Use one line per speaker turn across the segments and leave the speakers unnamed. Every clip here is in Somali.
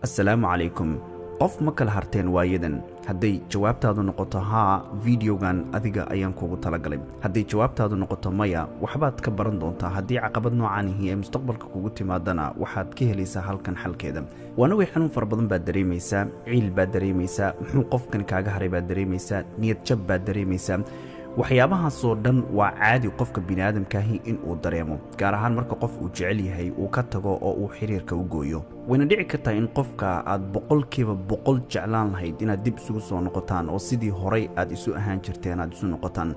السلام عليكم. qof ma kala harteen waayadan hadday jawaabtaadu noqoto haa videogan adiga ayaan kugu talagalay hadday jawaabtaadu noqoto maya waxbaad ka baran doontaa haddii caqabad noocan ah ee mustaqbalka kugu timaadana waxaad ka helaysaa halkan xalkeeda waana way xanuun far badan baad dareemaysaa ciil baad dareemaysaa muxuu qofkan kaaga haray baad dareemaysaa niyad jab baad dareemaysaa waxyaabahaas oo dhan waa caadi qofka bini'aadamkaahi in uu dareemo gaar ahaan marka qof uu jecel yahay uu ka tago oo uu xiriirka u gooyo wayna dhici kartaa in qofka aad boqolkiiba boqol jeclaan lahayd inaad dib isugu soo noqotaan oo sidii horay aad isu ahaan jirteen aad isu noqotaan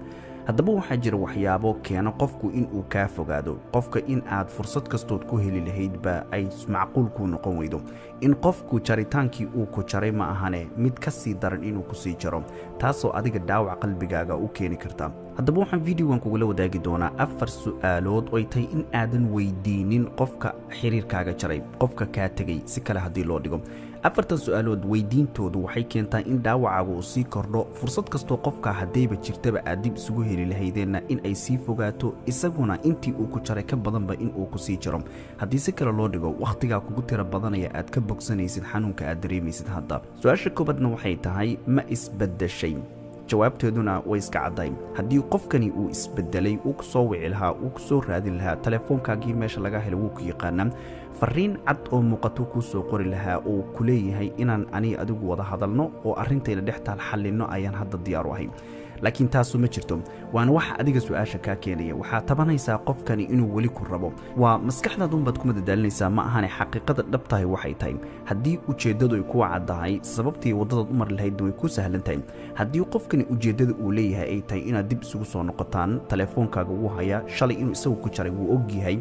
haddaba waxaa jira waxyaabo keena qofku in uu kaa fogaado qofka in aad fursad kastood ku heli lahaydba ay macquul kuu noqon weydo in qofku jaritaankii uu ku jaray ma ahane mid ka sii daran inuu ku sii jaro taasoo adiga dhaawac qalbigaaga u keeni karta haddaba waxaan videogan kugula wadaagi doonaa 4 su'aalood oo ay tahay in aadan weydiinin qofka xiriirkaaga jaray qofka kaa tegay si kale haddii loo dhigo 4 su'aalood weydiintoodu waxay keentaa in dhaawacaagu uu sii kordho fursad kastoo qofka haddayba jirtaba aad dib isugu heli lahaydeenna in ay sii fogaato isaguna intii uu ku jaray ka badanba in uu ku sii jiro haddii si kale loo dhigo wakhtigaa kugu tira badanaya aad ka bogsanaysid xanuunka aad dareemaysid hadda su-aasha koobaadna waxay tahay ma isbedeshay jawaabteeduna way iska cadday haddii qofkani uu isbedelay uu ku soo wici lahaa uu ku soo raadin lahaa telefoonkaagii meesha laga helo wuu ku yaqaanaa fariin cad oo muuqato kuu soo qori lahaa oo ku leeyahay inaan aniga adigu wada hadalno oo arrintayna dhex taal xallinno ayaan hadda diyaar u ahay laakiin taasu ma jirto waana waxa adiga su'aasha kaa keenaya waxaa tabanaysaa qofkani inuu weli ku rabo waa maskaxdaada unbaad ku madadaalinaysaa ma ahane xaqiiqada dhabtahay waxay tahay haddii ujeeddadu ay kuwa caddahay sababtii waddadaad u mari lahaydna way ku sahlan tahay haddii qofkani ujeeddada uu leeyahay ay tahay inaad dib isugu soo noqotaan telefoonkaaga wuu hayaa shalay inuu isagu ku jaray wuu og yahay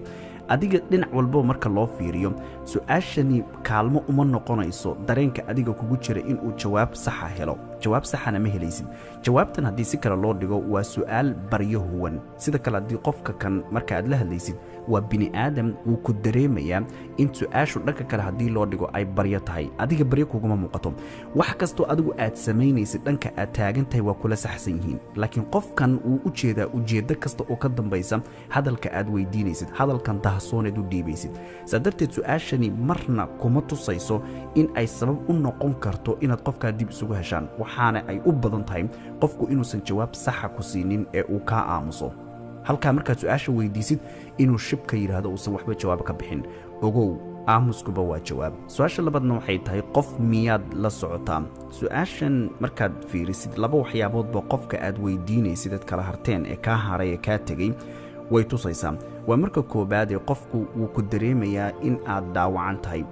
adiga dhinac walba marka loo fiiriyo su'aashani kaalmo uma noqonayso dareenka adiga kugu jira inuu jawaab saxa helo jawaab saxana ma helaysid jawaabtan haddii si kale loo dhigo waa su'aal baryo huwan sida kale haddii qofka kan marka aad la hadlaysid waa bini aadam wuu ku dareemayaa in su'aashu dhanka kale haddii loo dhigo ay baryo tahay adiga baryo kuguma muuqato wax kastoo adigu aad samaynaysid dhanka aad taagan tahay waa kula saxsan yihiin laakiin qofkan wuu u jeedaa ujeeddo kasta oo ka dambaysa hadalka aad weydiinaysid hadalkan dahsooneed u dhiibaysid saa darteed su'aashani marna kuma tusayso in ay sabab u noqon karto inaad qofkaa dib isugu heshaan waxaana ay u badan tahay qofku inuusan jawaab saxa ku siinin ee uu kaa aamuso halkaa markaad su'aasha weydiisid inuu shibka yidhaahdo uusan waxba jawaab ka bixin ogow aamuskuba waa jawaab su-aasha labaadna waxay tahay qof miyaad la socotaa su-aashan markaad fiirisid laba waxyaaboodba qofka aad weydiinaysid aad kala harteen ee kaa haray ee kaa tegey way tusaysaa waa marka koobaad ee qofku wuu ku dareemayaa in aad dhaawacan tahay